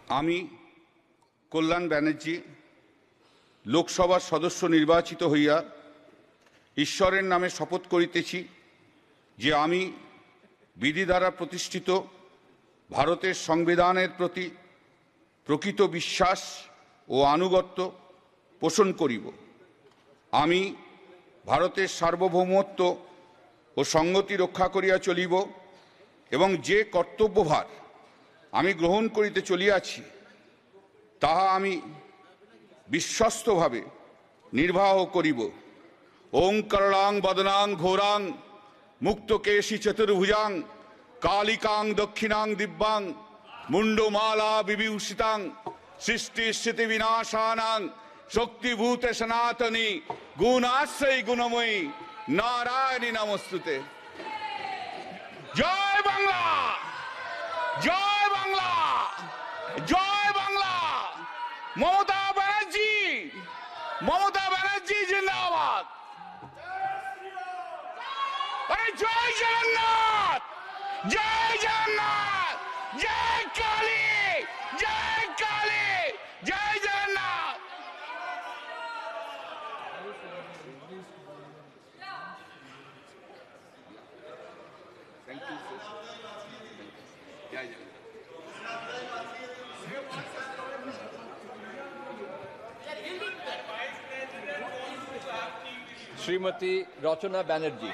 আমি কল্যাণ ব্যানার্জি লোকসভার সদস্য নির্বাচিত হইয়া ঈশ্বরের নামে শপথ করিতেছি যে আমি বিধি দ্বারা প্রতিষ্ঠিত ভারতের সংবিধানের প্রতি প্রকৃত বিশ্বাস ও আনুগত্য পোষণ করিব। আমি ভারতের সার্বভৌমত্ব ও সংহতি রক্ষা করিয়া চলিব এবং যে কর্তব্যভার আমি গ্রহণ করিতে চলিয়াছি তাহা আমি বিশ্বস্তভাবে নির্বাহ করিব। ওং করলাং বদনাং ঘোরাং মুক্তকেশী চতুর্ভুজাং কালিকাং দক্ষিণাং দিব্যাং মুন্ডমালা বিভূষিতাং সৃষ্টি স্থিতি বিনাশানাং শক্তিভূত সনাতনী গুণাশ্রয়ী গুণময়ী নারায়ণী নমস্তুতে। জয় বাংলা, জয় বাংলা, জয় বাংলা। মমতা ব্যানার্জি, মমতা ব্যানার্জি জিন্দাবাদ। আরে জয় জগন্নাথ, জয় জগন্নাথ, জয় কালী, জয় কালী, জয় Jagannath. Thank you, sir. Jai Jagannath. Shrimati Rachna Banerjee.